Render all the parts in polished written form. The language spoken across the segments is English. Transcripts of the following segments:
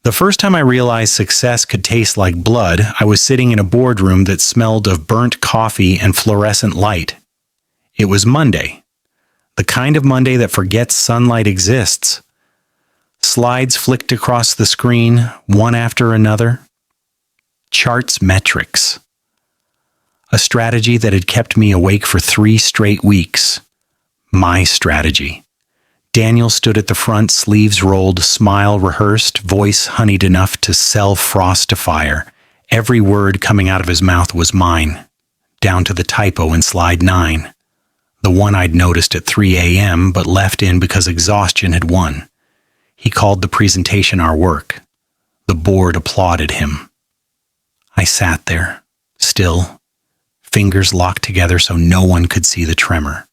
The first time I realized success could taste like blood, I was sitting in a boardroom that smelled of burnt coffee and fluorescent light. It was Monday. The kind of Monday that forgets sunlight exists. Slides flicked across the screen, one after another. Charts metrics. A strategy that had kept me awake for 3 straight weeks. My strategy. Daniel stood at the front, sleeves rolled, smile rehearsed, voice honeyed enough to sell frost to fire. Every word coming out of his mouth was mine, down to the typo in slide 9. The one I'd noticed at 3 a.m. but left in because exhaustion had won. He called the presentation our work. The board applauded him. I sat there, still, fingers locked together so no one could see the tremor.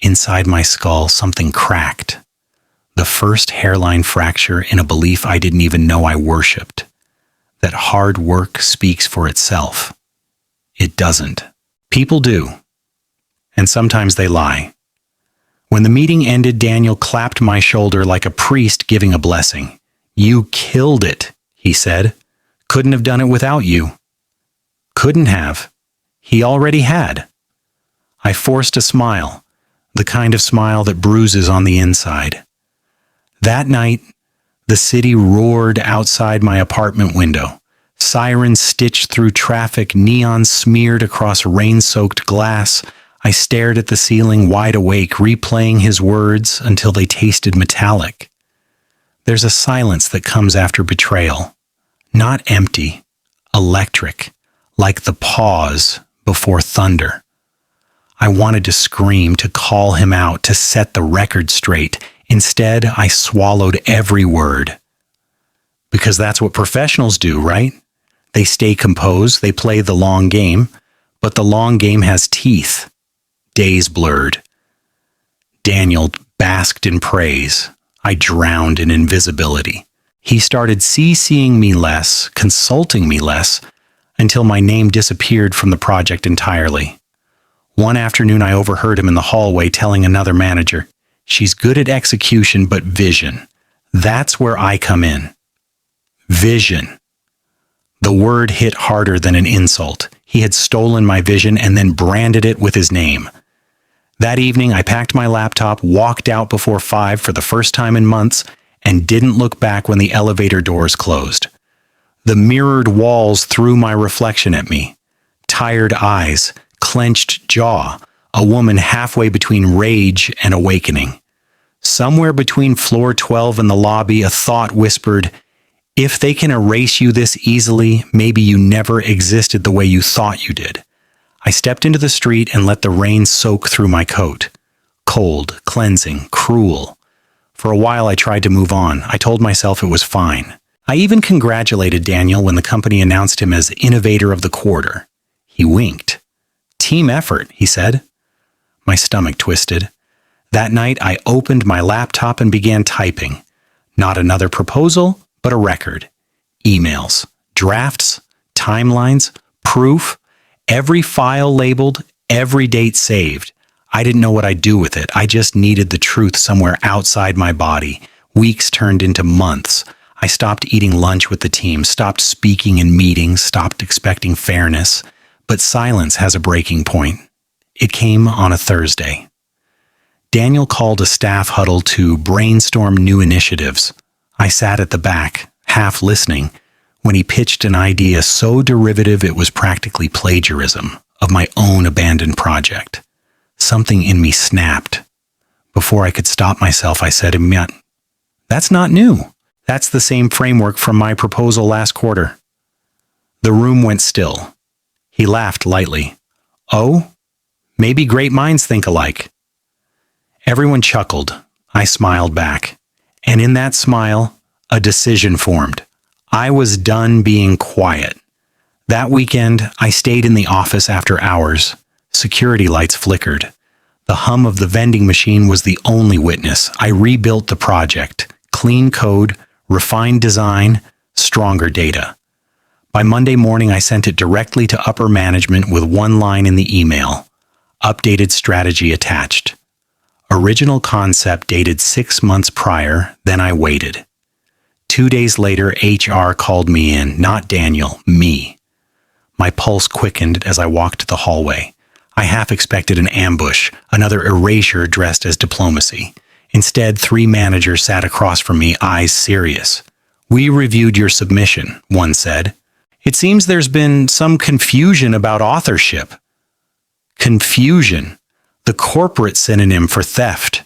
Inside my skull, something cracked. The first hairline fracture in a belief I didn't even know I worshipped. That hard work speaks for itself. It doesn't. People do. And sometimes they lie. When the meeting ended, Daniel clapped my shoulder like a priest giving a blessing. "You killed it," he said. "Couldn't have done it without you." Couldn't have. He already had. I forced a smile. The kind of smile that bruises on the inside. That night, the city roared outside my apartment window. Sirens stitched through traffic, neon smeared across rain-soaked glass. I stared at the ceiling, wide awake, replaying his words until they tasted metallic. There's a silence that comes after betrayal. Not empty, electric, like the pause before thunder. I wanted to scream, to call him out, to set the record straight. Instead, I swallowed every word. Because that's what professionals do, right? They stay composed, they play the long game, but the long game has teeth. Days blurred. Daniel basked in praise. I drowned in invisibility. He started CCing me less, consulting me less, until my name disappeared from the project entirely. One afternoon, I overheard him in the hallway telling another manager, "She's good at execution, but vision. That's where I come in." Vision. The word hit harder than an insult. He had stolen my vision and then branded it with his name. That evening, I packed my laptop, walked out before 5 for the first time in months, and didn't look back when the elevator doors closed. The mirrored walls threw my reflection at me. Tired eyes, clenched jaw, a woman halfway between rage and awakening. Somewhere between floor 12 and the lobby, a thought whispered, "If they can erase you this easily, maybe you never existed the way you thought you did." I stepped into the street and let the rain soak through my coat. Cold, cleansing, cruel. For a while, I tried to move on. I told myself it was fine. I even congratulated Daniel when the company announced him as Innovator of the Quarter. He winked. "Team effort," he said. My stomach twisted. That night, I opened my laptop and began typing. Not another proposal, but a record. Emails, drafts, timelines, proof, every file labeled, every date saved. I didn't know what I'd do with it. I just needed the truth somewhere outside my body. Weeks turned into months. I stopped eating lunch with the team, stopped speaking in meetings, stopped expecting fairness. But silence has a breaking point. It came on a Thursday. Daniel called a staff huddle to brainstorm new initiatives. I sat at the back, half listening, when he pitched an idea so derivative it was practically plagiarism of my own abandoned project. Something in me snapped. Before I could stop myself, I said, "That's not new. That's the same framework from my proposal last quarter." The room went still. He laughed lightly. "Oh, maybe great minds think alike." Everyone chuckled. I smiled back. And in that smile, a decision formed. I was done being quiet. That weekend, I stayed in the office after hours. Security lights flickered. The hum of the vending machine was the only witness. I rebuilt the project. Clean code, refined design, stronger data. By Monday morning, I sent it directly to upper management with one line in the email. Updated strategy attached. Original concept dated 6 months prior, then I waited. 2 days later, HR called me in, not Daniel, me. My pulse quickened as I walked the hallway. I half expected an ambush, another erasure dressed as diplomacy. Instead, 3 managers sat across from me, eyes serious. "We reviewed your submission," one said. "It seems there's been some confusion about authorship." Confusion, the corporate synonym for theft.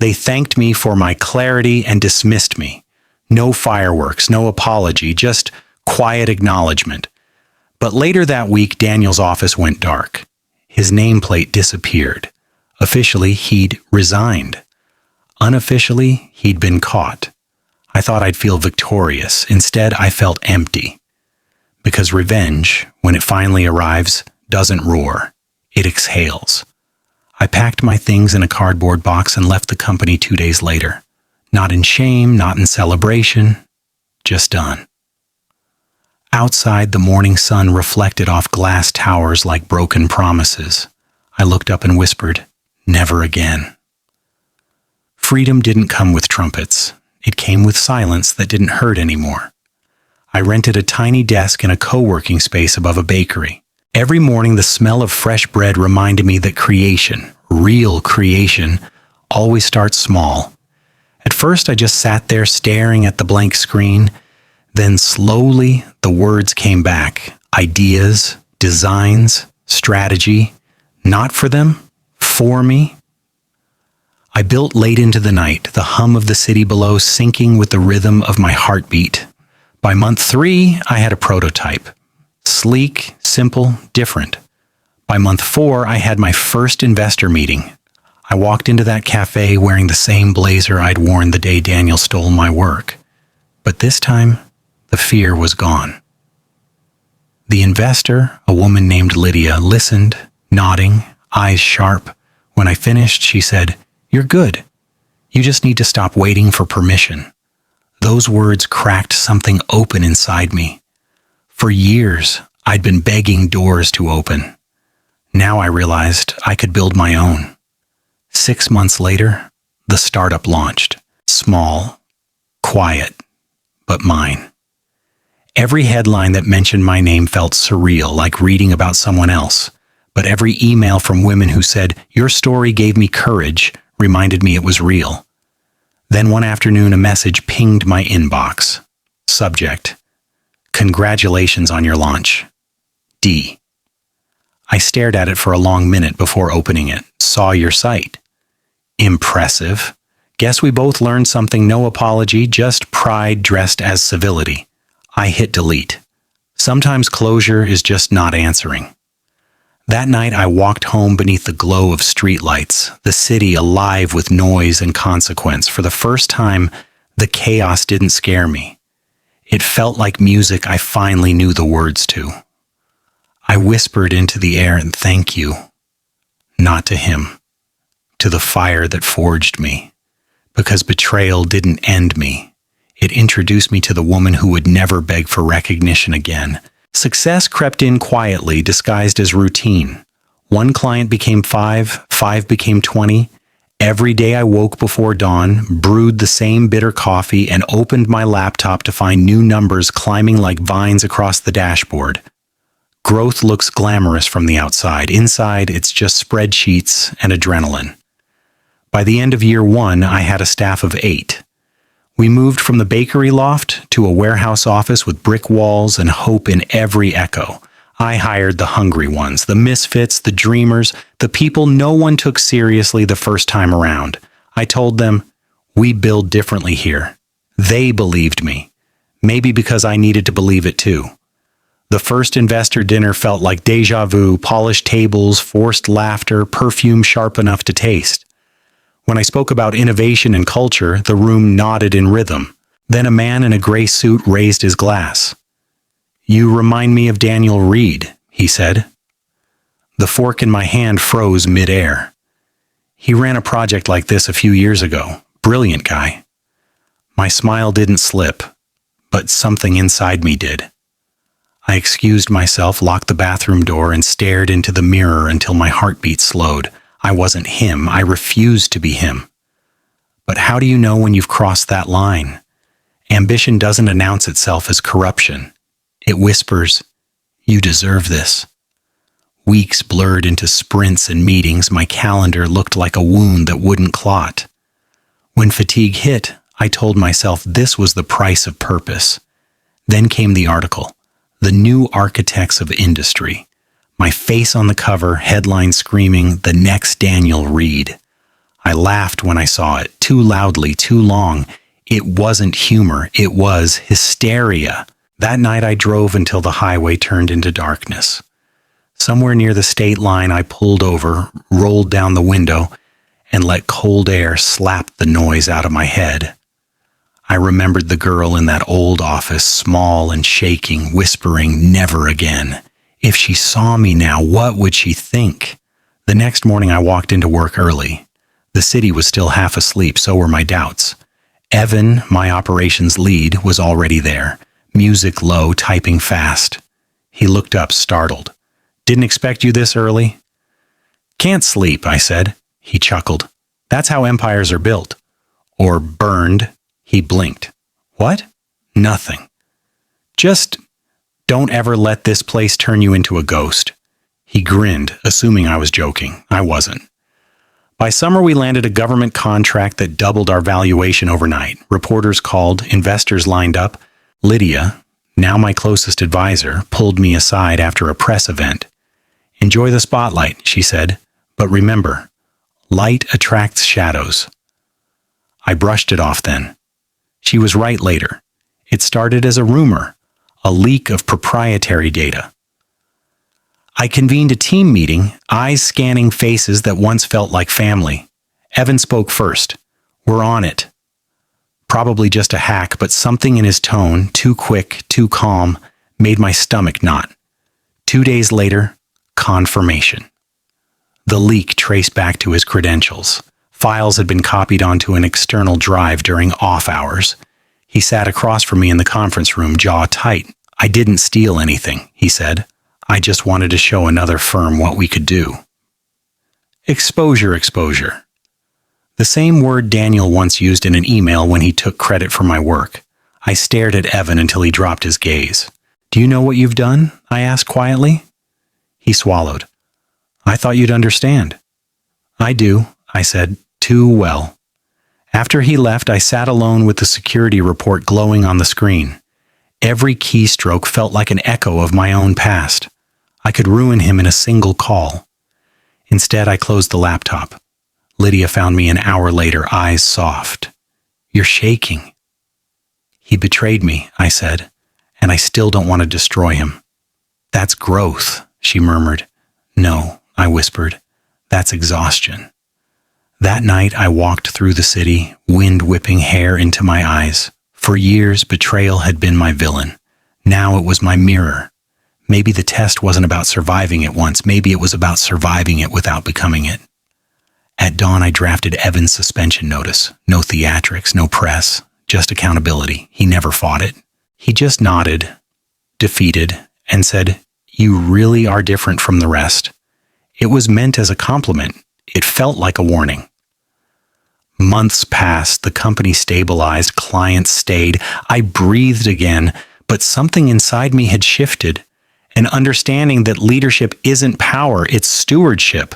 They thanked me for my clarity and dismissed me. No fireworks, no apology, just quiet acknowledgement. But later that week, Daniel's office went dark. His nameplate disappeared. Officially, he'd resigned. Unofficially, he'd been caught. I thought I'd feel victorious. Instead, I felt empty. Because revenge, when it finally arrives, doesn't roar. It exhales. I packed my things in a cardboard box and left the company 2 days later. Not in shame, not in celebration, just done. Outside, the morning sun reflected off glass towers like broken promises. I looked up and whispered, "Never again." Freedom didn't come with trumpets. It came with silence that didn't hurt anymore. I rented a tiny desk in a co-working space above a bakery. Every morning, the smell of fresh bread reminded me that creation, real creation, always starts small. At first, I just sat there staring at the blank screen. Then slowly, the words came back. Ideas, designs, strategy. Not for them, for me. I built late into the night, the hum of the city below syncing with the rhythm of my heartbeat. By month 3, I had a prototype. Sleek, simple, different. By month 4, I had my first investor meeting. I walked into that cafe wearing the same blazer I'd worn the day Daniel stole my work. But this time, the fear was gone. The investor, a woman named Lydia, listened, nodding, eyes sharp. When I finished, she said, "You're good. You just need to stop waiting for permission." Those words cracked something open inside me. For years, I'd been begging doors to open. Now I realized I could build my own. 6 months later, the startup launched. Small, quiet, but mine. Every headline that mentioned my name felt surreal, like reading about someone else. But every email from women who said, "Your story gave me courage," reminded me it was real. Then one afternoon, a message pinged my inbox. Subject: "Congratulations on your launch. D." I stared at it for a long minute before opening it. "Saw your site." Impressive. Guess we both learned something. No apology, just pride dressed as civility. I hit delete. Sometimes closure is just not answering. That night I walked home beneath the glow of streetlights, the city alive with noise and consequence. For the first time, the chaos didn't scare me. It felt like music I finally knew the words to. I whispered into the air and thank you. Not to him. To the fire that forged me. Because betrayal didn't end me. It introduced me to the woman who would never beg for recognition again. Success crept in quietly, disguised as routine. One client became 5, 5 became 20. Every day I woke before dawn, brewed the same bitter coffee, and opened my laptop to find new numbers climbing like vines across the dashboard. Growth looks glamorous from the outside. Inside, it's just spreadsheets and adrenaline. By the end of year 1, I had a staff of 8. We moved from the bakery loft to a warehouse office with brick walls and hope in every echo. I hired the hungry ones, the misfits, the dreamers, the people no one took seriously the first time around. I told them, "We build differently here." They believed me, maybe because I needed to believe it too. The first investor dinner felt like deja vu, polished tables, forced laughter, perfume sharp enough to taste. When I spoke about innovation and culture, the room nodded in rhythm. Then a man in a gray suit raised his glass. "You remind me of Daniel Reed," he said. The fork in my hand froze mid-air. He ran a project like this a few years ago. Brilliant guy. My smile didn't slip, but something inside me did. I excused myself, locked the bathroom door, and stared into the mirror until my heartbeat slowed. I wasn't him. I refused to be him. But how do you know when you've crossed that line? Ambition doesn't announce itself as corruption. It whispers, "You deserve this." Weeks blurred into sprints and meetings. My calendar looked like a wound that wouldn't clot. When fatigue hit, I told myself this was the price of purpose. Then came the article, "The New Architects of Industry." My face on the cover, headline screaming, "The next Daniel Reed." I laughed when I saw it, too loudly, too long. It wasn't humor, it was hysteria. That night I drove until the highway turned into darkness. Somewhere near the state line, I pulled over, rolled down the window, and let cold air slap the noise out of my head. I remembered the girl in that old office, small and shaking, whispering, "Never again." If she saw me now, what would she think? The next morning I walked into work early. The city was still half asleep, so were my doubts. Evan, my operations lead, was already there, music low, typing fast. He looked up, startled. "Didn't expect you this early?" "Can't sleep," I said. He chuckled. "That's how empires are built." Or burned. He blinked. "What?" "Nothing. Just don't ever let this place turn you into a ghost." He grinned, assuming I was joking. I wasn't. By summer, we landed a government contract that doubled our valuation overnight. Reporters called, investors lined up. Lydia, now my closest advisor, pulled me aside after a press event. "Enjoy the spotlight," she said, "but remember, light attracts shadows." I brushed it off then. She was right later. It started as a rumor, a leak of proprietary data. I convened a team meeting, eyes scanning faces that once felt like family. Evan spoke first. "We're on it." Probably just a hack, but something in his tone, too quick, too calm, made my stomach knot. 2 days later, confirmation. The leak traced back to his credentials. Files had been copied onto an external drive during off hours. He sat across from me in the conference room, jaw tight. "I didn't steal anything," he said. "I just wanted to show another firm what we could do." Exposure. The same word Daniel once used in an email when he took credit for my work. I stared at Evan until he dropped his gaze. "Do you know what you've done?" I asked quietly. He swallowed. "I thought you'd understand." "I do," I said, "too well." After he left, I sat alone with the security report glowing on the screen. Every keystroke felt like an echo of my own past. I could ruin him in a single call. Instead, I closed the laptop. Lydia found me an hour later, eyes soft. "You're shaking." "He betrayed me," I said, "and I still don't want to destroy him." "That's growth," she murmured. "No," I whispered, "that's exhaustion." That night, I walked through the city, wind whipping hair into my eyes. For years, betrayal had been my villain. Now it was my mirror. Maybe the test wasn't about surviving it once. Maybe it was about surviving it without becoming it. At dawn, I drafted Evan's suspension notice. No theatrics, no press, just accountability. He never fought it. He just nodded, defeated, and said, "You really are different from the rest." It was meant as a compliment. It felt like a warning. Months passed, the company stabilized, clients stayed. I breathed again, but something inside me had shifted. An understanding that leadership isn't power, it's stewardship.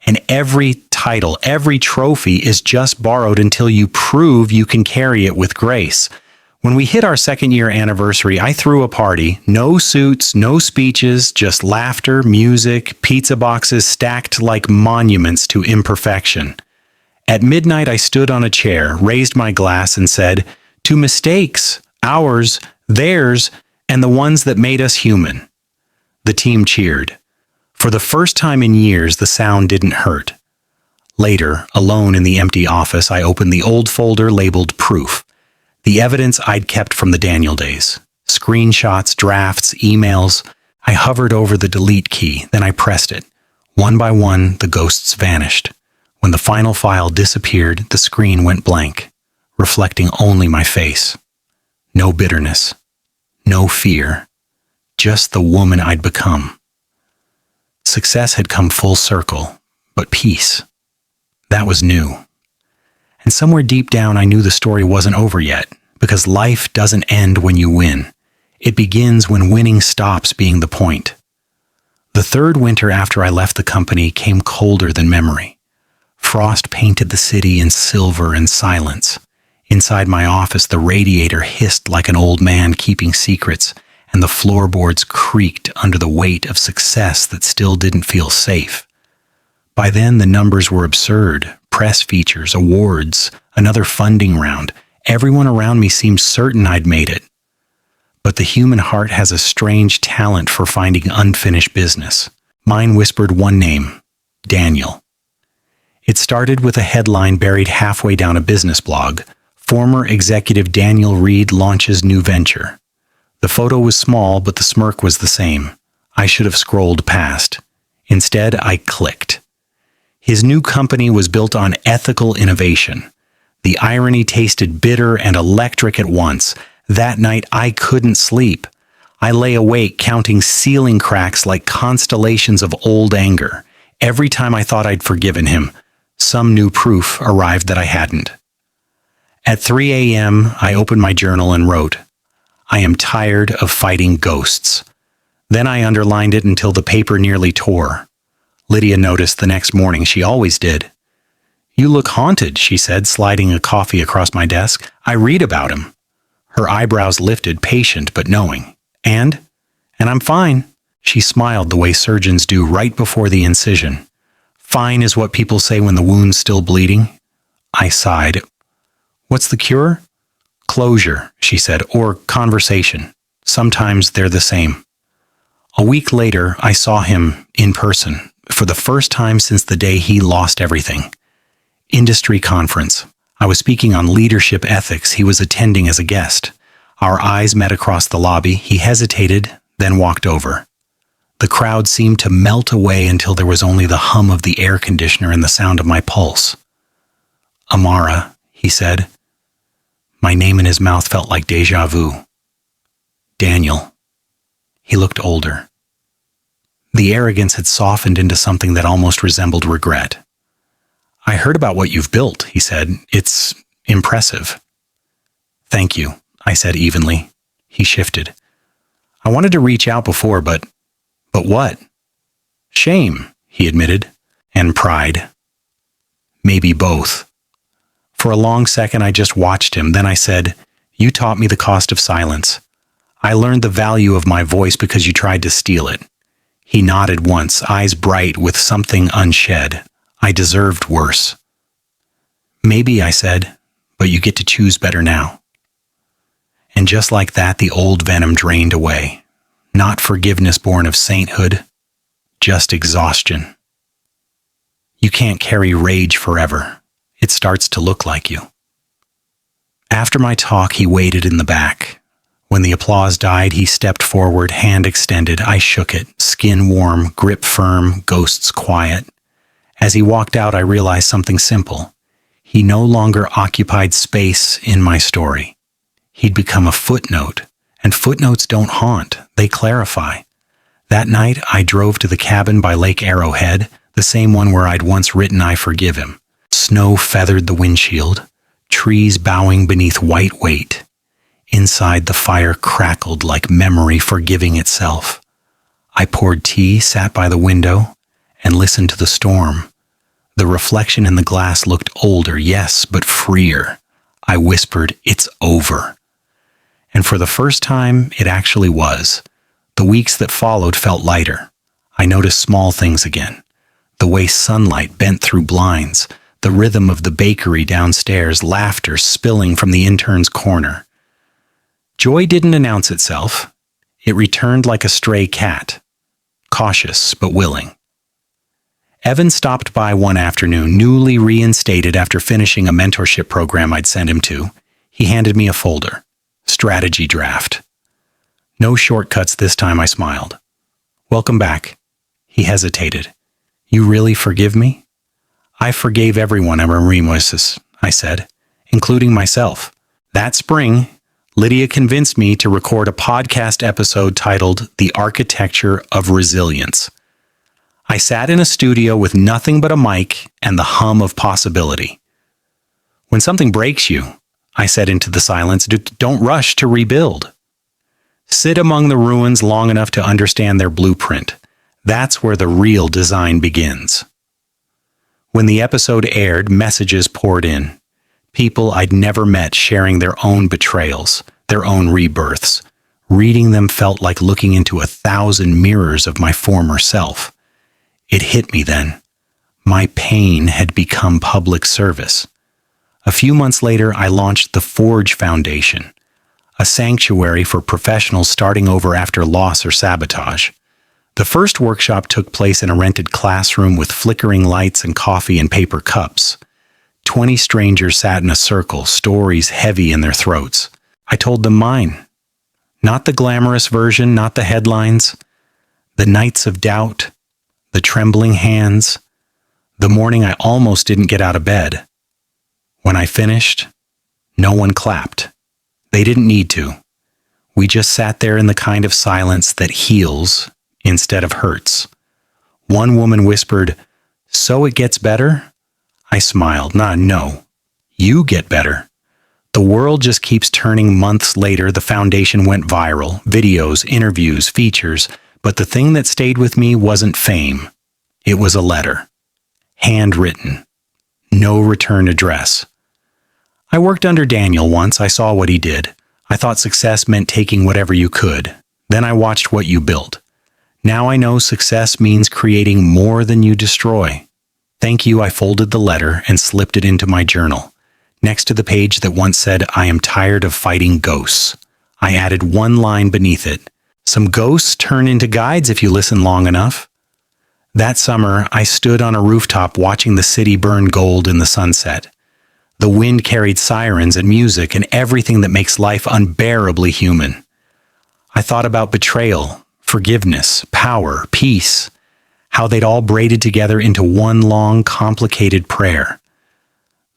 And every title, every trophy is just borrowed until you prove you can carry it with grace. When we hit our second-year anniversary, I threw a party. No suits, no speeches, just laughter, music, pizza boxes stacked like monuments to imperfection. At midnight, I stood on a chair, raised my glass, and said, "To mistakes, ours, theirs, and the ones that made us human." The team cheered. For the first time in years, the sound didn't hurt. Later, alone in the empty office, I opened the old folder labeled Proof. The evidence I'd kept from the Daniel days. Screenshots, drafts, emails. I hovered over the delete key, then I pressed it. One by one, the ghosts vanished. When the final file disappeared, the screen went blank, reflecting only my face. No bitterness. No fear. Just the woman I'd become. Success had come full circle, but peace. That was new. And somewhere deep down, I knew the story wasn't over yet. because life doesn't end when you win. It begins when winning stops being the point. The third winter after I left the company came colder than memory. Frost painted the city in silver and silence. Inside my office, the radiator hissed like an old man keeping secrets, and the floorboards creaked under the weight of success that still didn't feel safe. By then, the numbers were absurd. Press features, awards, another funding round. Everyone around me seemed certain I'd made it. But the human heart has a strange talent for finding unfinished business. Mine whispered one name, Daniel. It started with a headline buried halfway down a business blog. Former executive Daniel Reed launches new venture. The photo was small, but the smirk was the same. I should have scrolled past. Instead, I clicked. His new company was built on ethical innovation. The irony tasted bitter and electric at once. That night, I couldn't sleep. I lay awake counting ceiling cracks like constellations of old anger. Every time I thought I'd forgiven him, some new proof arrived that I hadn't. At 3 a.m., I opened my journal and wrote, "I am tired of fighting ghosts." Then I underlined it until the paper nearly tore. Lydia noticed the next morning. She always did. "You look haunted," she said, sliding a coffee across my desk. "I read about him." Her eyebrows lifted, patient but knowing. And I'm fine." She smiled the way surgeons do right before the incision. "Fine is what people say when the wound's still bleeding." I sighed. "What's the cure?" "Closure," she said, "or conversation. Sometimes they're the same." A week later, I saw him in person, for the first time since the day he lost everything. Industry conference. I was speaking on leadership ethics. He was attending as a guest. Our eyes met across the lobby. He hesitated, then walked over. The crowd seemed to melt away until there was only the hum of the air conditioner and the sound of my pulse. "Amara," he said. My name in his mouth felt like déjà vu. "Daniel." He looked older. The arrogance had softened into something that almost resembled regret. "I heard about what you've built," he said. "It's impressive." "Thank you," I said evenly. He shifted. "I wanted to reach out before, but what?" "Shame," he admitted, "and pride. Maybe both." For a long second, I just watched him. Then I said, "You taught me the cost of silence. I learned the value of my voice because you tried to steal it." He nodded once, eyes bright with something unshed. I deserved worse. "Maybe," I said, "but you get to choose better now." And just like that, the old venom drained away. Not forgiveness born of sainthood, just exhaustion. You can't carry rage forever. It starts to look like you. After my talk, he waited in the back. When the applause died, he stepped forward, hand extended. I shook it, skin warm, grip firm, ghosts quiet. As he walked out, I realized something simple. He no longer occupied space in my story. He'd become a footnote, and footnotes don't haunt, they clarify. That night, I drove to the cabin by Lake Arrowhead, the same one where I'd once written "I forgive him." Snow feathered the windshield, trees bowing beneath white weight. Inside, the fire crackled like memory forgiving itself. I poured tea, sat by the window, and listened to the storm. The reflection in the glass looked older, yes, but freer. I whispered, "It's over." And for the first time, it actually was. The weeks that followed felt lighter. I noticed small things again. The way sunlight bent through blinds, the rhythm of the bakery downstairs, laughter spilling from the intern's corner. Joy didn't announce itself. It returned like a stray cat, cautious but willing. Evan stopped by one afternoon, newly reinstated after finishing a mentorship program I'd sent him to. He handed me a folder. Strategy draft. "No shortcuts this time," I smiled. "Welcome back." He hesitated. "You really forgive me?" "I forgave everyone, Amarimus," I said, "including myself." That spring, Lydia convinced me to record a podcast episode titled "The Architecture of Resilience." I sat in a studio with nothing but a mic and the hum of possibility. When something breaks you, I said into the silence. Don't rush to rebuild. Sit among the ruins long enough to understand their blueprint. That's where the real design begins. When the episode aired, messages poured in. People I'd never met sharing their own betrayals, their own rebirths. Reading them felt like looking into 1,000 mirrors of my former self. It hit me then. My pain had become public service. A few months later, I launched the Forge Foundation, a sanctuary for professionals starting over after loss or sabotage. The first workshop took place in a rented classroom with flickering lights and coffee in paper cups. 20 strangers sat in a circle, stories heavy in their throats. I told them mine. Not the glamorous version, not the headlines. The nights of doubt, the trembling hands, the morning I almost didn't get out of bed. When I finished, no one clapped. They didn't need to. We just sat there in the kind of silence that heals instead of hurts. One woman whispered, "So it gets better?" I smiled. No. You get better. The world just keeps turning. Months later, the foundation went viral. Videos, interviews, features. But the thing that stayed with me wasn't fame. It was a letter. Handwritten. No return address. I worked under Daniel once. I saw what he did. I thought success meant taking whatever you could. Then I watched what you built. Now I know success means creating more than you destroy. Thank you. I folded the letter and slipped it into my journal. Next to the page that once said, "I am tired of fighting ghosts," I added one line beneath it. Some ghosts turn into guides if you listen long enough. That summer, I stood on a rooftop watching the city burn gold in the sunset. The wind carried sirens and music and everything that makes life unbearably human. I thought about betrayal, forgiveness, power, peace, how they'd all braided together into one long, complicated prayer.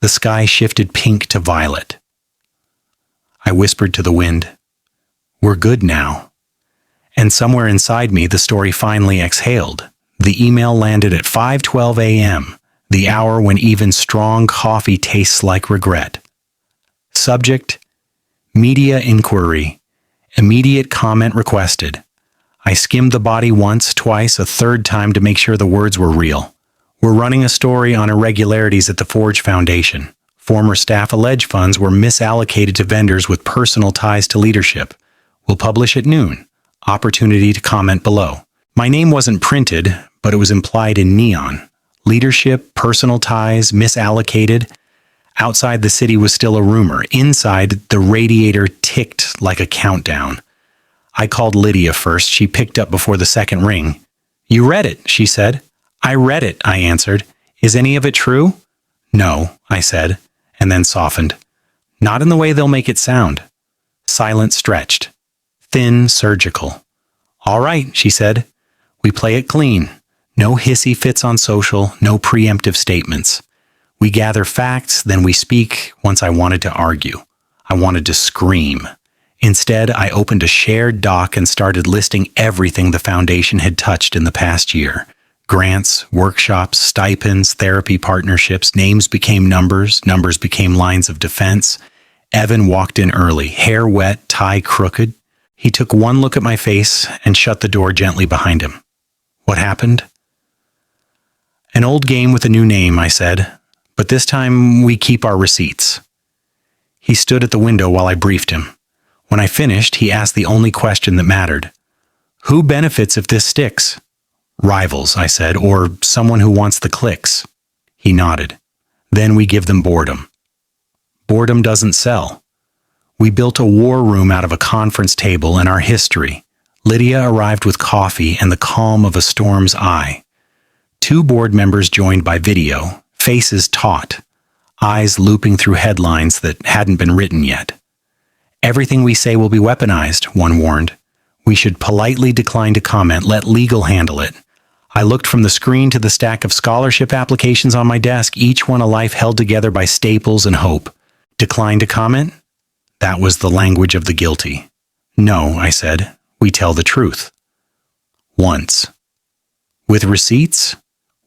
The sky shifted pink to violet. I whispered to the wind, "We're good now." And somewhere inside me, the story finally exhaled. The email landed at 5:12 a.m., the hour when even strong coffee tastes like regret. Subject, media inquiry, immediate comment requested. I skimmed the body once, twice, a third time to make sure the words were real. We're running a story on irregularities at the Forge Foundation. Former staff allege funds were misallocated to vendors with personal ties to leadership. We'll publish at noon. Opportunity to comment below. My name wasn't printed, but it was implied in neon. Leadership, personal ties, misallocated. Outside, the city was still a rumor. Inside, the radiator ticked like a countdown. I called Lydia first. She picked up before the second ring. "You read it," she said. "I read it," I answered. "Is any of it true?" "No," I said, and then softened. "Not in the way they'll make it sound." Silence stretched. Thin, surgical. "All right," she said. "We play it clean. No hissy fits on social, no preemptive statements. We gather facts, then we speak." Once I wanted to argue. I wanted to scream. Instead, I opened a shared doc and started listing everything the foundation had touched in the past year. Grants, workshops, stipends, therapy partnerships. Names became numbers. Numbers became lines of defense. Evan walked in early, hair wet, tie crooked. He took one look at my face and shut the door gently behind him. "What happened?" "An old game with a new name," I said. "But this time we keep our receipts." He stood at the window while I briefed him. When I finished, he asked the only question that mattered. "Who benefits if this sticks?" "Rivals," I said, "or someone who wants the clicks." He nodded. "Then we give them boredom." Boredom doesn't sell. We built a war room out of a conference table and our history. Lydia arrived with coffee and the calm of a storm's eye. 2 board members joined by video, faces taut, eyes looping through headlines that hadn't been written yet. "Everything we say will be weaponized," one warned. "We should politely decline to comment, let legal handle it." I looked from the screen to the stack of scholarship applications on my desk, each one a life held together by staples and hope. Decline to comment? That was the language of the guilty. "No," I said, "we tell the truth." Once. With receipts,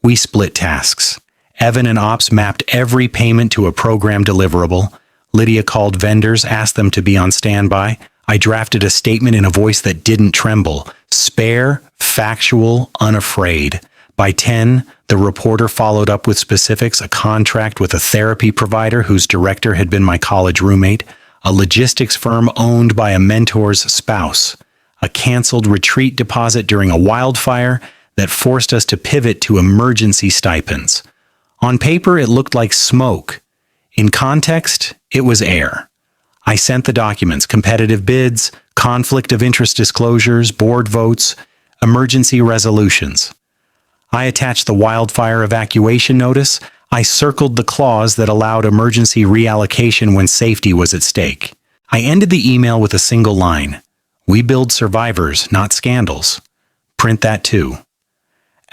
we split tasks. Evan and Ops mapped every payment to a program deliverable. Lydia called vendors, asked them to be on standby. I drafted a statement in a voice that didn't tremble. Spare, factual, unafraid. By 10, the reporter followed up with specifics, a contract with a therapy provider whose director had been my college roommate, a logistics firm owned by a mentor's spouse, a canceled retreat deposit during a wildfire that forced us to pivot to emergency stipends. On paper, it looked like smoke. In context, it was air. I sent the documents, competitive bids, conflict of interest disclosures, board votes, emergency resolutions. I attached the wildfire evacuation notice. I circled the clause that allowed emergency reallocation when safety was at stake. I ended the email with a single line. We build survivors, not scandals. Print that too.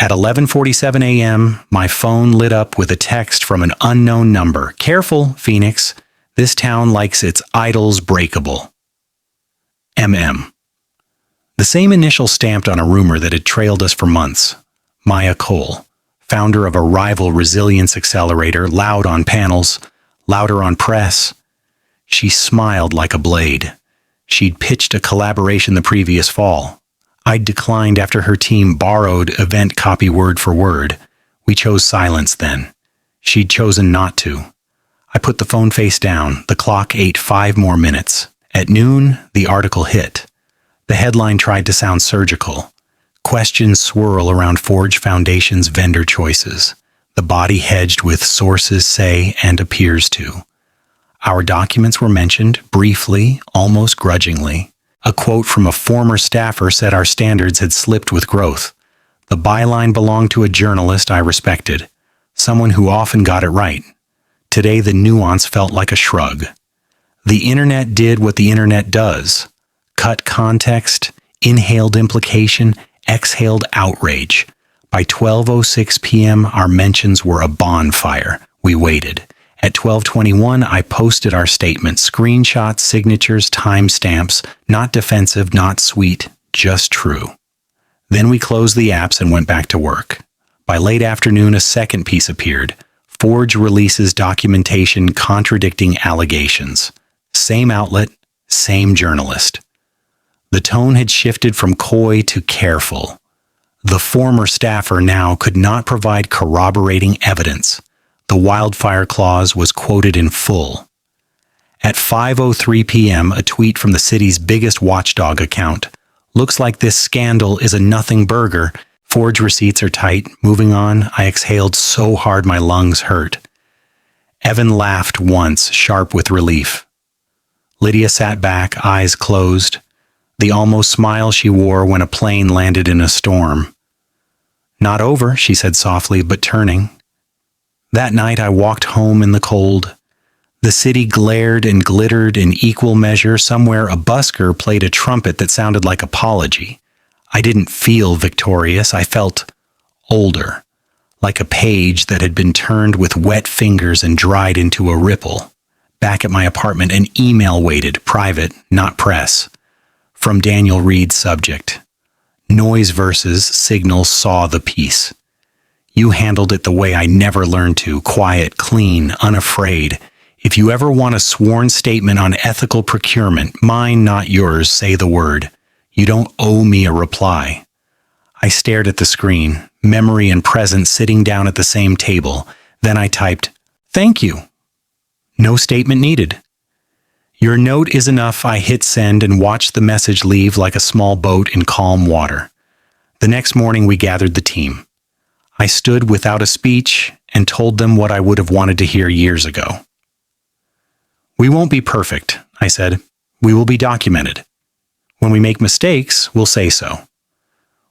At 11:47 a.m., my phone lit up with a text from an unknown number. Careful, Phoenix. This town likes its idols breakable. MM. The same initial stamped on a rumor that had trailed us for months. Maya Cole, founder of a rival resilience accelerator, loud on panels, louder on press. She smiled like a blade. She'd pitched a collaboration the previous fall. I'd declined after her team borrowed event copy word for word. We chose silence then. She'd chosen not to. I put the phone face down. The clock ate 5 more minutes. At noon, the article hit. The headline tried to sound surgical. Questions swirl around Forge Foundation's vendor choices. The body hedged with sources say and appears to. Our documents were mentioned, briefly, almost grudgingly. A quote from a former staffer said our standards had slipped with growth. The byline belonged to a journalist I respected, someone who often got it right. Today the nuance felt like a shrug. The internet did what the internet does. Cut context, inhaled implication, exhaled outrage. By 12:06 p.m., our mentions were a bonfire. We waited. At 12:21, I posted our statement, screenshots, signatures, timestamps, not defensive, not sweet, just true. Then we closed the apps and went back to work. By late afternoon, a second piece appeared. Forge releases documentation contradicting allegations. Same outlet, same journalist. The tone had shifted from coy to careful. The former staffer now could not provide corroborating evidence. The wildfire clause was quoted in full. At 5:03 p.m., a tweet from the city's biggest watchdog account. Looks like this scandal is a nothing burger. Forge receipts are tight. Moving on, I exhaled so hard my lungs hurt. Evan laughed once, sharp with relief. Lydia sat back, eyes closed. The almost smile she wore when a plane landed in a storm. Not over, she said softly, but turning. That night I walked home in the cold. The city glared and glittered in equal measure. Somewhere a busker played a trumpet that sounded like apology. I didn't feel victorious. I felt older, like a page that had been turned with wet fingers and dried into a ripple. Back at my apartment, an email waited, private, not press. From Daniel Reed's subject. Noise versus signal saw the piece. You handled it the way I never learned to, quiet, clean, unafraid. If you ever want a sworn statement on ethical procurement, mine, not yours, say the word. You don't owe me a reply. I stared at the screen, memory and present sitting down at the same table. Then I typed, "Thank you." No statement needed. Your note is enough. I hit send and watched the message leave like a small boat in calm water. The next morning we gathered the team. I stood without a speech and told them what I would have wanted to hear years ago. We won't be perfect, I said. We will be documented. When we make mistakes, we'll say so.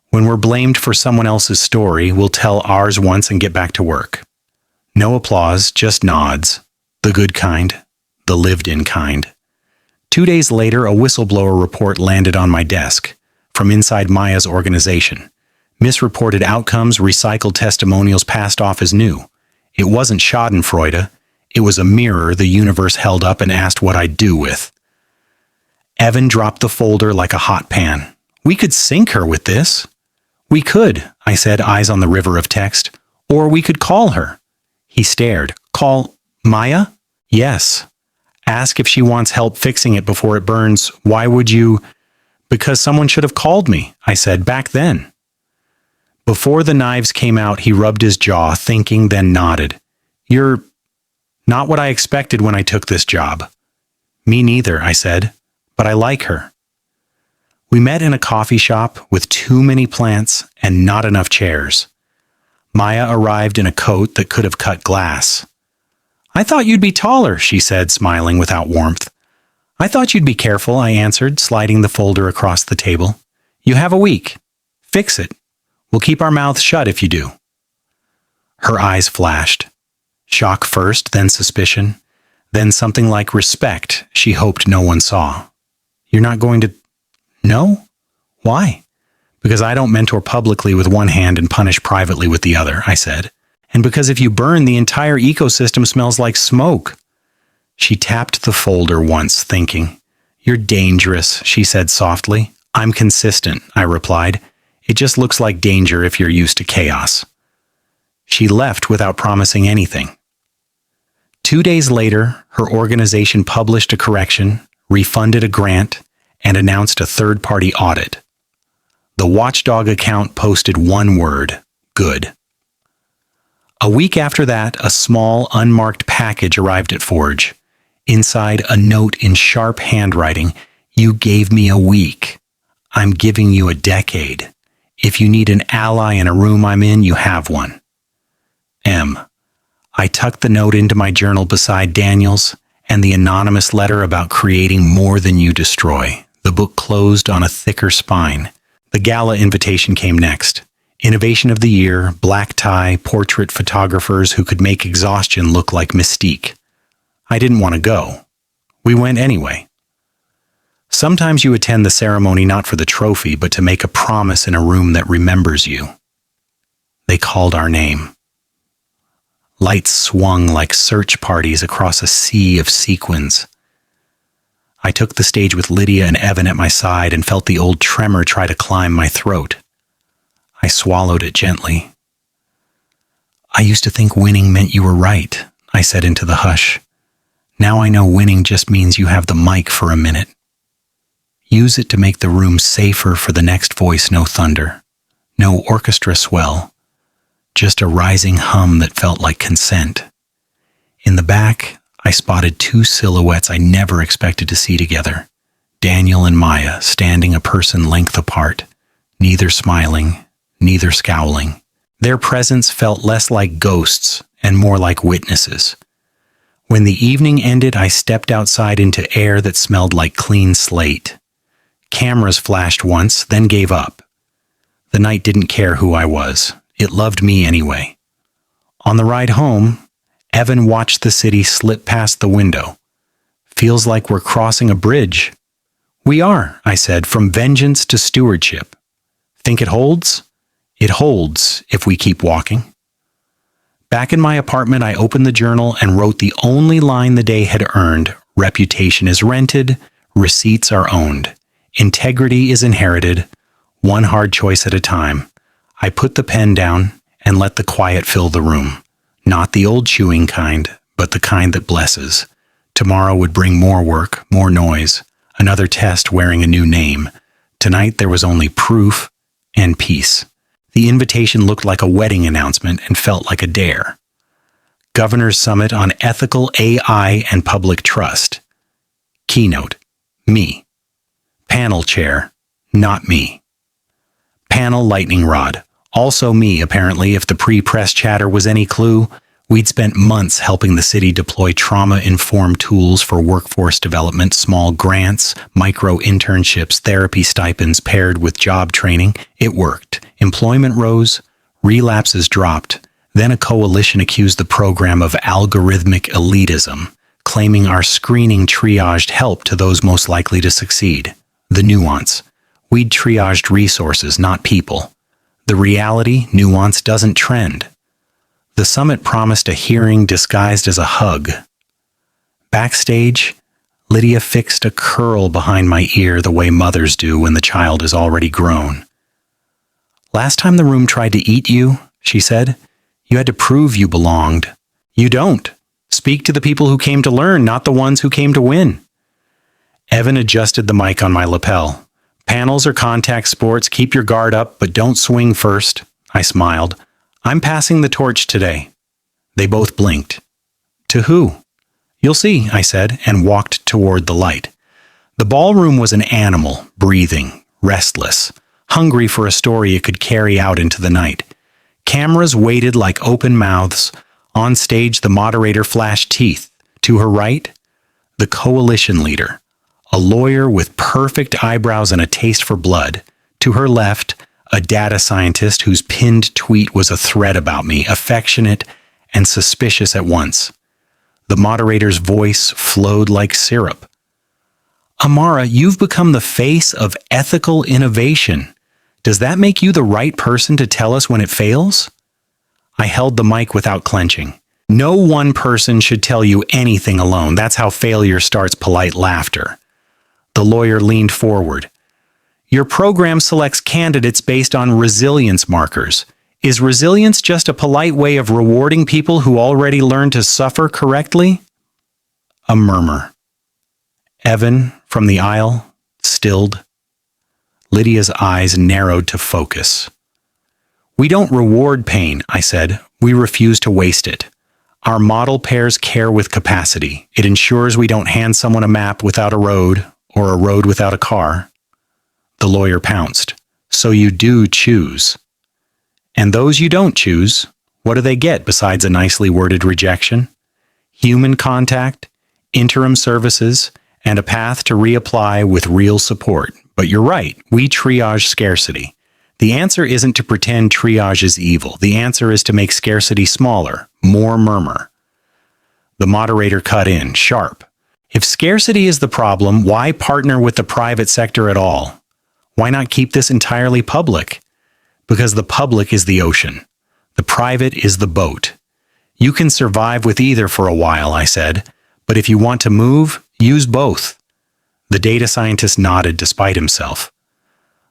When we're blamed for someone else's story, we'll tell ours once and get back to work. No applause, just nods. The good kind, the lived-in kind. 2 days later, a whistleblower report landed on my desk from inside Maya's organization. Misreported outcomes, recycled testimonials passed off as new. It wasn't schadenfreude. It was a mirror the universe held up and asked what I'd do with. Evan dropped the folder like a hot pan. We could sink her with this. We could, I said, eyes on the river of text. Or we could call her. He stared. Call Maya? Yes. Ask if she wants help fixing it before it burns. Why would you? Because someone should have called me, I said back then. Before the knives came out, he rubbed his jaw, thinking, then nodded. You're not what I expected when I took this job. Me neither, I said, but I like her. We met in a coffee shop with too many plants and not enough chairs. Maya arrived in a coat that could have cut glass. I thought you'd be taller, she said, smiling without warmth. I thought you'd be careful, I answered, sliding the folder across the table. You have a week. Fix it. We'll keep our mouths shut if you do. Her eyes flashed. Shock first, then suspicion, then something like respect she hoped no one saw. You're not going to... No? Why? Because I don't mentor publicly with one hand and punish privately with the other, I said. And because if you burn, the entire ecosystem smells like smoke. She tapped the folder once, thinking. You're dangerous, she said softly. I'm consistent, I replied. It just looks like danger if you're used to chaos. She left without promising anything. 2 days later, her organization published a correction, refunded a grant, and announced a third-party audit. The Watchdog account posted one word, good. A week after that, a small, unmarked package arrived at Forge. Inside, a note in sharp handwriting, you gave me a week. I'm giving you a decade. If you need an ally in a room I'm in, you have one. M. I tucked the note into my journal beside Daniel's and the anonymous letter about creating more than you destroy. The book closed on a thicker spine. The gala invitation came next. Innovation of the Year, black tie, portrait photographers who could make exhaustion look like mystique. I didn't want to go. We went anyway. Sometimes you attend the ceremony not for the trophy, but to make a promise in a room that remembers you. They called our name. Lights swung like search parties across a sea of sequins. I took the stage with Lydia and Evan at my side and felt the old tremor try to climb my throat. I swallowed it gently. I used to think winning meant you were right, I said into the hush. Now I know winning just means you have the mic for a minute. Use it to make the room safer for the next voice, no thunder, no orchestra swell, just a rising hum that felt like consent. In the back, I spotted two silhouettes I never expected to see together, Daniel and Maya standing a person length apart, neither smiling, neither scowling. Their presence felt less like ghosts and more like witnesses. When the evening ended, I stepped outside into air that smelled like clean slate. Cameras flashed once, then gave up. The night didn't care who I was. It loved me anyway. On the ride home, Evan watched the city slip past the window. Feels like we're crossing a bridge. We are, I said, from vengeance to stewardship. Think it holds? It holds if we keep walking. Back in my apartment, I opened the journal and wrote the only line the day had earned. Reputation is rented, receipts are owned. Integrity is inherited, one hard choice at a time. I put the pen down and let the quiet fill the room. Not the old chewing kind, but the kind that blesses. Tomorrow would bring more work, more noise, another test wearing a new name. Tonight there was only proof and peace. The invitation looked like a wedding announcement and felt like a dare. Governor's Summit on Ethical AI and Public Trust. Keynote, me. Panel chair, not me. Panel lightning rod, also me apparently if the pre-press chatter was any clue. We'd spent months helping the city deploy trauma-informed tools for workforce development, small grants, micro-internships, therapy stipends paired with job training. It worked. Employment rose, relapses dropped. Then a coalition accused the program of algorithmic elitism, claiming our screening triaged help to those most likely to succeed. The nuance. We'd triaged resources, not people. The reality, nuance doesn't trend. The summit promised a hearing disguised as a hug. Backstage, Lydia fixed a curl behind my ear the way mothers do when the child is already grown. Last time the room tried to eat you, she said, you had to prove you belonged. You don't. Speak to the people who came to learn, not the ones who came to win. Evan adjusted the mic on my lapel. Panels are contact sports. Keep your guard up, but don't swing first. I smiled. I'm passing the torch today. They both blinked. To who? You'll see, I said, and walked toward the light. The ballroom was an animal, breathing, restless, hungry for a story it could carry out into the night. Cameras waited like open mouths. On stage, the moderator flashed teeth. To her right, the coalition leader, a lawyer with perfect eyebrows and a taste for blood. To her left, a data scientist whose pinned tweet was a threat about me, affectionate and suspicious at once. The moderator's voice flowed like syrup. Amara, you've become the face of ethical innovation. Does that make you the right person to tell us when it fails? I held the mic without clenching. No one person should tell you anything alone. That's how failure starts. Polite laughter. The lawyer leaned forward. Your program selects candidates based on resilience markers. Is resilience just a polite way of rewarding people who already learned to suffer correctly? A murmur. Evan, from the aisle, stilled. Lydia's eyes narrowed to focus. We don't reward pain, I said. We refuse to waste it. Our model pairs care with capacity. It ensures we don't hand someone a map without a road or a road without a car. The lawyer pounced. So you do choose. And those you don't choose, what do they get besides a nicely worded rejection? Human contact, interim services, and a path to reapply with real support. But you're right, we triage scarcity. The answer isn't to pretend triage is evil. The answer is to make scarcity smaller, more murmur. The moderator cut in, sharp. If scarcity is the problem, why partner with the private sector at all? Why not keep this entirely public? Because the public is the ocean. The private is the boat. You can survive with either for a while, I said, but if you want to move, use both. The data scientist nodded despite himself.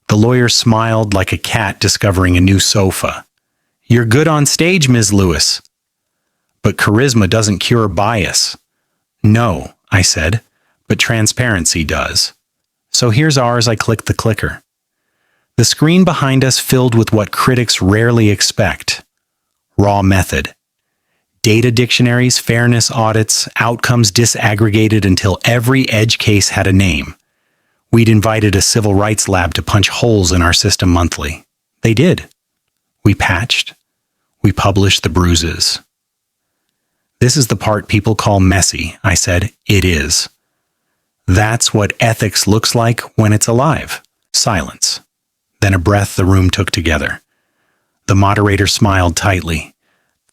The lawyer smiled like a cat discovering a new sofa. You're good on stage, Ms. Lewis. But charisma doesn't cure bias. No, I said, but transparency does. So here's ours. I clicked the clicker. The screen behind us filled with what critics rarely expect. Raw method. Data dictionaries, fairness audits, outcomes disaggregated until every edge case had a name. We'd invited a civil rights lab to punch holes in our system monthly. They did. We patched. We published the bruises. This is the part people call messy, I said. It is. That's what ethics looks like when it's alive. Silence. Then a breath the room took together. The moderator smiled tightly.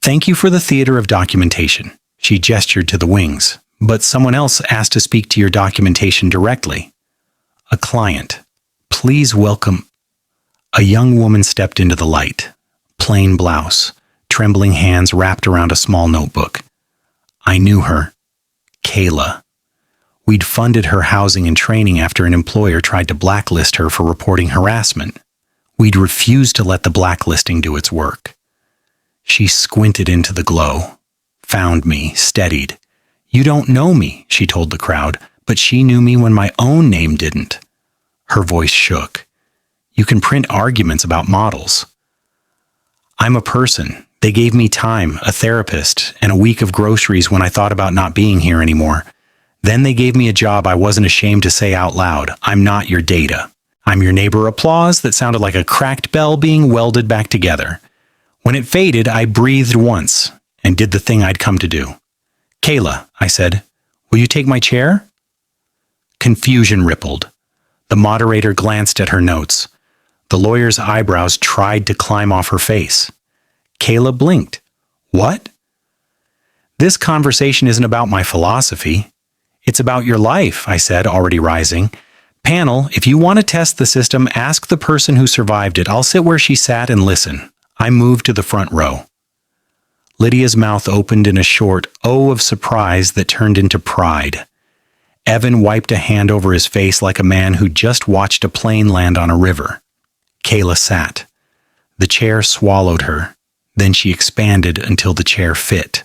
Thank you for the theater of documentation. She gestured to the wings. But someone else asked to speak to your documentation directly. A client. Please welcome. A young woman stepped into the light. Plain blouse. Trembling hands wrapped around a small notebook. I knew her. Kayla. We'd funded her housing and training after an employer tried to blacklist her for reporting harassment. We'd refused to let the blacklisting do its work. She squinted into the glow, found me, steadied. You don't know me, she told the crowd, but she knew me when my own name didn't. Her voice shook. You can print arguments about models. I'm a person. They gave me time, a therapist, and a week of groceries when I thought about not being here anymore. Then they gave me a job I wasn't ashamed to say out loud. I'm not your data. I'm your neighbor. Applause that sounded like a cracked bell being welded back together. When it faded, I breathed once and did the thing I'd come to do. Kayla, I said, will you take my chair? Confusion rippled. The moderator glanced at her notes. The lawyer's eyebrows tried to climb off her face. Kayla blinked. What? This conversation isn't about my philosophy. It's about your life, I said, already rising. Panel, if you want to test the system, ask the person who survived it. I'll sit where she sat and listen. I moved to the front row. Lydia's mouth opened in a short O of surprise that turned into pride. Evan wiped a hand over his face like a man who just watched a plane land on a river. Kayla sat. The chair swallowed her. Then she expanded until the chair fit.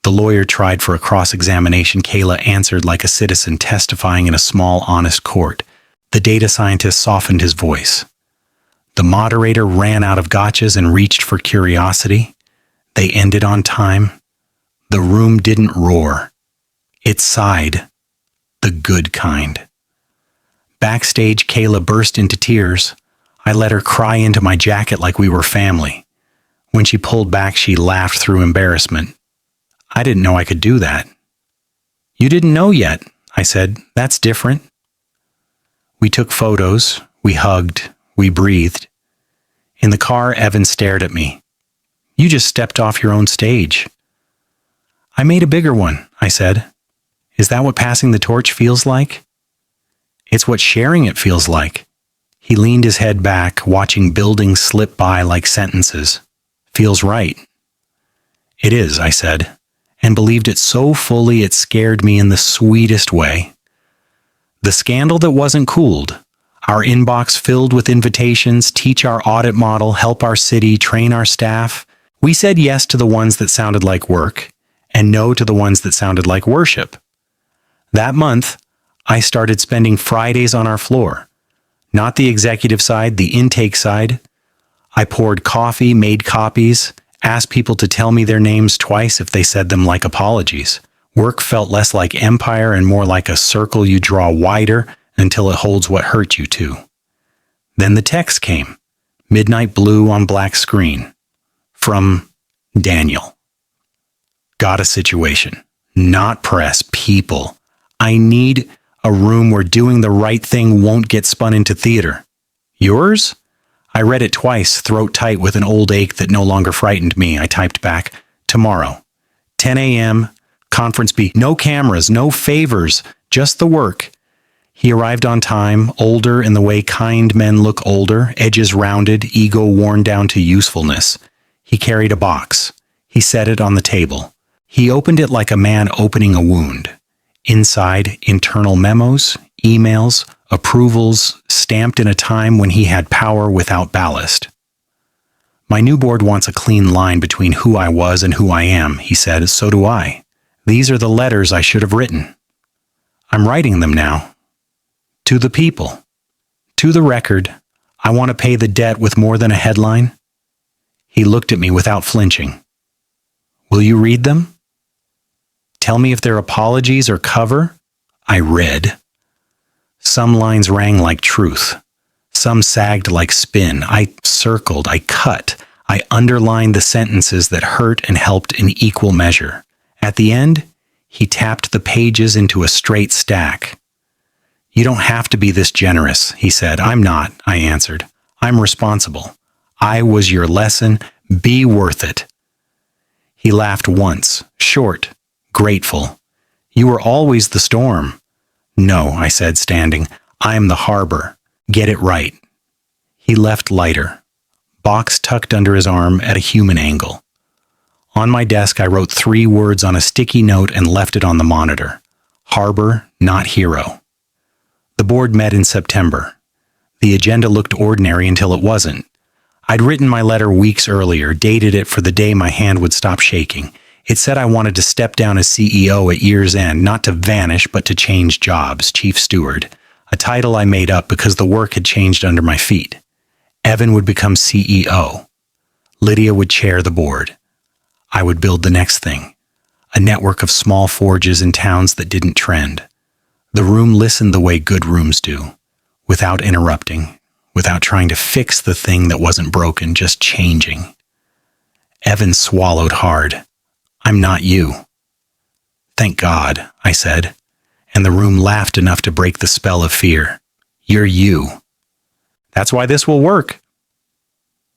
The lawyer tried for a cross-examination. Kayla answered like a citizen testifying in a small, honest court. The data scientist softened his voice. The moderator ran out of gotchas and reached for curiosity. They ended on time. The room didn't roar. It sighed. The good kind. Backstage, Kayla burst into tears. I let her cry into my jacket like we were family. When she pulled back, she laughed through embarrassment. I didn't know I could do that. You didn't know yet, I said. That's different. We took photos. We hugged. We breathed. In the car, Evan stared at me. You just stepped off your own stage. I made a bigger one, I said. Is that what passing the torch feels like? It's what sharing it feels like. He leaned his head back, watching buildings slip by like sentences. Feels right. It is, I said, and believed it so fully it scared me in the sweetest way. The scandal that wasn't cooled. Our inbox filled with invitations, teach our audit model, help our city, train our staff. We said yes to the ones that sounded like work, and no to the ones that sounded like worship. That month, I started spending Fridays on our floor. Not the executive side, the intake side. I poured coffee, made copies, asked people to tell me their names twice if they said them like apologies. Work felt less like empire and more like a circle you draw wider until it holds what hurt you too. Then the text came, midnight blue on black screen, from Daniel. Got a situation, not press, people. I need a room where doing the right thing won't get spun into theater. Yours? I read it twice, throat tight with an old ache that no longer frightened me. I typed back, tomorrow, 10 a.m., conference B. No cameras, no favors, just the work. He arrived on time, older in the way kind men look older, edges rounded, ego worn down to usefulness. He carried a box. He set it on the table. He opened it like a man opening a wound. Inside, internal memos, emails, approvals, stamped in a time when he had power without ballast. My new board wants a clean line between who I was and who I am, he said. So do I. These are the letters I should have written. I'm writing them now. To the people. To the record, I want to pay the debt with more than a headline. He looked at me without flinching. Will you read them? Tell me if they're apologies or cover? I read. Some lines rang like truth. Some sagged like spin. I circled, I cut, I underlined the sentences that hurt and helped in equal measure. At the end, he tapped the pages into a straight stack. You don't have to be this generous, he said. I'm not, I answered. I'm responsible. I was your lesson. Be worth it. He laughed once, short, grateful. You were always the storm. No, I said, standing. I am the harbor. Get it right. He left lighter, box tucked under his arm at a human angle. On my desk, I wrote 3 words on a sticky note and left it on the monitor. Harbor, not hero. The board met in September. The agenda looked ordinary until it wasn't. I'd written my letter weeks earlier, dated it for the day my hand would stop shaking. It said I wanted to step down as CEO at year's end, not to vanish, but to change jobs, chief steward, a title I made up because the work had changed under my feet. Evan would become CEO. Lydia would chair the board. I would build the next thing, a network of small forges in towns that didn't trend. The room listened the way good rooms do, without interrupting, without trying to fix the thing that wasn't broken, just changing. Evan swallowed hard. I'm not you. Thank God, I said, and the room laughed enough to break the spell of fear. You're you. That's why this will work.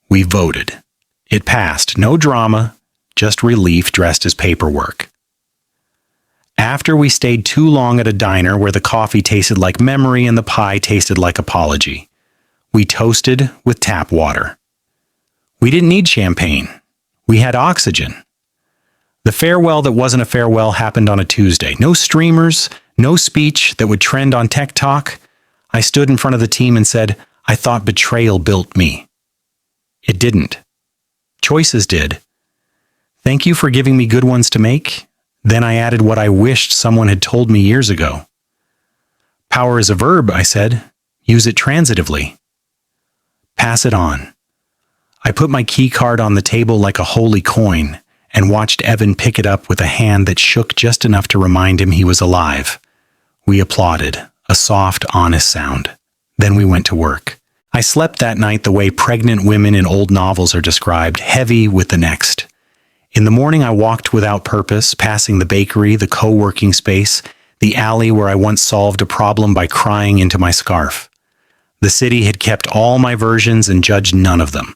We voted. It passed. No drama, just relief dressed as paperwork. After we stayed too long at a diner where the coffee tasted like memory and the pie tasted like apology, we toasted with tap water. We didn't need champagne. We had oxygen. The farewell that wasn't a farewell happened on a Tuesday. No streamers, no speech that would trend on Tech Talk. I stood in front of the team and said, I thought betrayal built me. It didn't. Choices did. Thank you for giving me good ones to make. Then I added what I wished someone had told me years ago. Power is a verb, I said. Use it transitively. Pass it on. I put my key card on the table like a holy coin and watched Evan pick it up with a hand that shook just enough to remind him he was alive. We applauded, a soft, honest sound. Then we went to work. I slept that night the way pregnant women in old novels are described, heavy with the next. In the morning I walked without purpose, passing the bakery, the co-working space, the alley where I once solved a problem by crying into my scarf. The city had kept all my versions and judged none of them.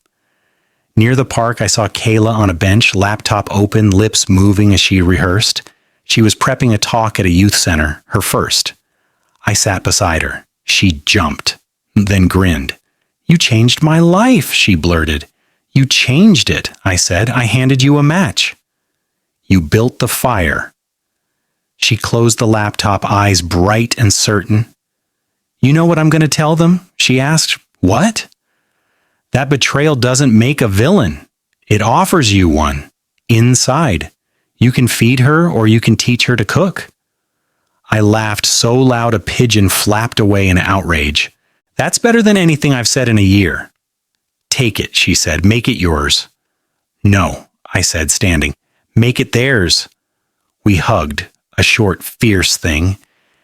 Near the park, I saw Kayla on a bench, laptop open, lips moving as she rehearsed. She was prepping a talk at a youth center, her first. I sat beside her. She jumped, then grinned. "You changed my life," she blurted. "You changed it," I said. "I handed you a match." "You built the fire." She closed the laptop, eyes bright and certain. "You know what I'm going to tell them?" she asked. "What?" "That betrayal doesn't make a villain. It offers you one. Inside. You can feed her or you can teach her to cook." I laughed so loud a pigeon flapped away in outrage. "That's better than anything I've said in a year." "Take it," she said. "Make it yours." "No," I said, standing. "Make it theirs." We hugged, a short, fierce thing,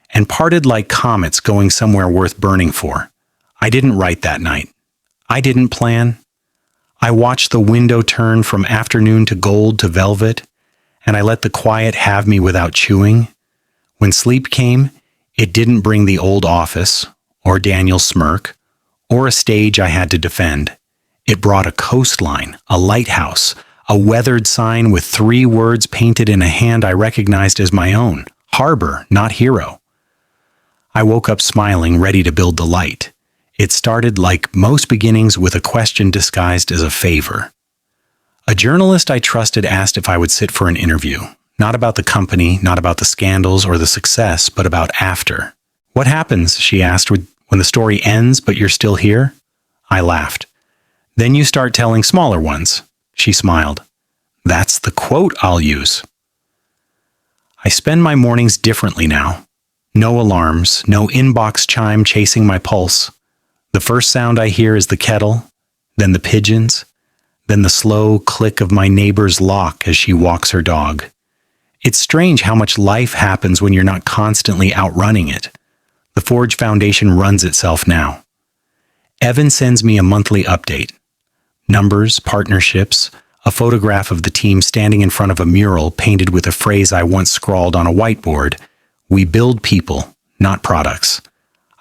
and parted like comets going somewhere worth burning for. I didn't write that night. I didn't plan. I watched the window turn from afternoon to gold to velvet, and I let the quiet have me without chewing. When sleep came, it didn't bring the old office, or Daniel's smirk, or a stage I had to defend. It brought a coastline, a lighthouse, a weathered sign with 3 words painted in a hand I recognized as my own. Harbor, not hero. I woke up smiling, ready to build the light. It started, like most beginnings, with a question disguised as a favor. A journalist I trusted asked if I would sit for an interview. Not about the company, not about the scandals or the success, but about after. "What happens," she asked, "when the story ends but you're still here?" I laughed. "Then you start telling smaller ones." She smiled. "That's the quote I'll use." I spend my mornings differently now. No alarms, no inbox chime chasing my pulse. The first sound I hear is the kettle, then the pigeons, then the slow click of my neighbor's lock as she walks her dog. It's strange how much life happens when you're not constantly outrunning it. The Forge Foundation runs itself now. Evan sends me a monthly update. Numbers, partnerships, a photograph of the team standing in front of a mural painted with a phrase I once scrawled on a whiteboard. "We build people, not products."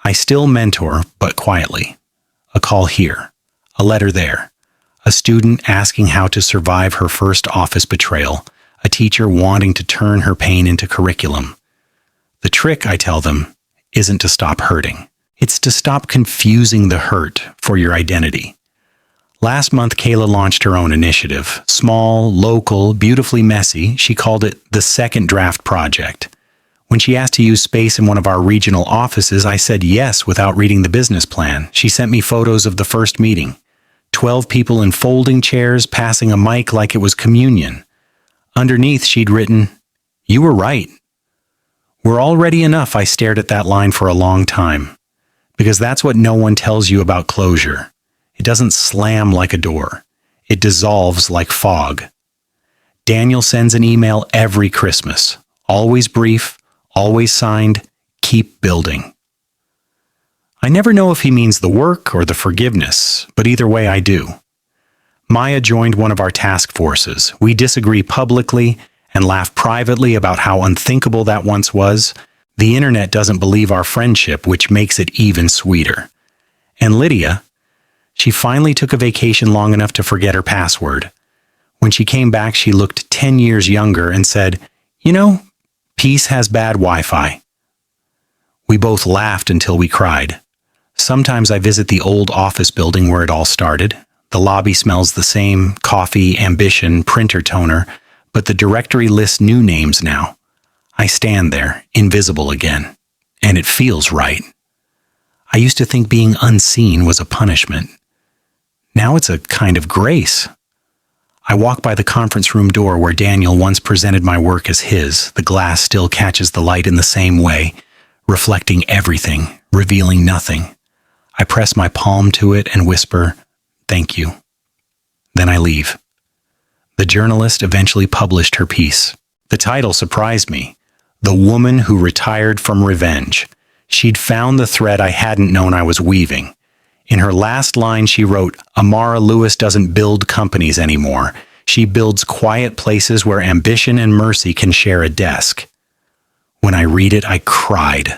I still mentor, but quietly. A call here, a letter there, a student asking how to survive her first office betrayal, a teacher wanting to turn her pain into curriculum. The trick, I tell them, isn't to stop hurting. It's to stop confusing the hurt for your identity. Last month, Kayla launched her own initiative. Small, local, beautifully messy. She called it the Second Draft Project. When she asked to use space in one of our regional offices, I said yes without reading the business plan. She sent me photos of the first meeting. 12 people in folding chairs passing a mic like it was communion. Underneath, she'd written, "You were right." We're already enough. I stared at that line for a long time. Because that's what no one tells you about closure. It doesn't slam like a door. It dissolves like fog. Daniel sends an email every Christmas. Always brief, always signed, "Keep building." I never know if he means the work or the forgiveness, but either way I do. Maya joined one of our task forces. We disagree publicly and laugh privately about how unthinkable that once was. The internet doesn't believe our friendship, which makes it even sweeter. And Lydia, she finally took a vacation long enough to forget her password. When she came back, she looked 10 years younger and said, "You know, peace has bad Wi-Fi." We both laughed until we cried. Sometimes I visit the old office building where it all started. The lobby smells the same, coffee, ambition, printer toner, but the directory lists new names now. I stand there, invisible again, and it feels right. I used to think being unseen was a punishment. Now it's a kind of grace. I walk by the conference room door where Daniel once presented my work as his. The glass still catches the light in the same way, reflecting everything, revealing nothing. I press my palm to it and whisper, "Thank you." Then I leave. The journalist eventually published her piece. The title surprised me. "The Woman Who Retired from Revenge." She'd found the thread I hadn't known I was weaving. In her last line, she wrote, "Amara Lewis doesn't build companies anymore. She builds quiet places where ambition and mercy can share a desk." When I read it, I cried.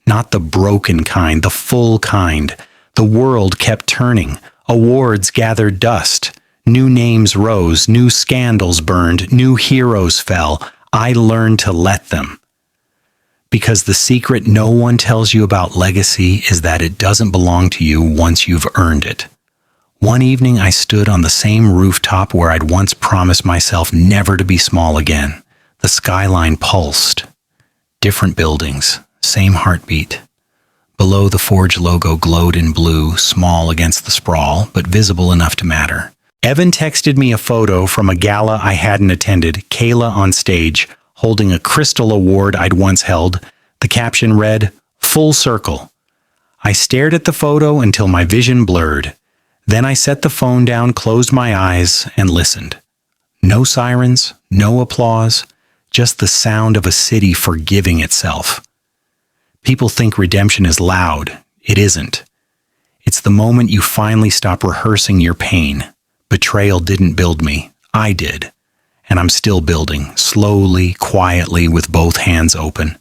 Not the broken kind, the full kind. The world kept turning. Awards gathered dust. New names rose. New scandals burned. New heroes fell. I learned to let them. Because the secret no one tells you about legacy is that it doesn't belong to you once you've earned it. One evening I stood on the same rooftop where I'd once promised myself never to be small again. The skyline pulsed. Different buildings, same heartbeat. Below, the Forge logo glowed in blue, small against the sprawl, but visible enough to matter. Evan texted me a photo from a gala I hadn't attended, Kayla on stage, holding a crystal award I'd once held. The caption read, "Full circle." I stared at the photo until my vision blurred. Then I set the phone down, closed my eyes, and listened. No sirens, no applause, just the sound of a city forgiving itself. People think redemption is loud. It isn't. It's the moment you finally stop rehearsing your pain. Betrayal didn't build me. I did. And I'm still building, slowly, quietly, with both hands open.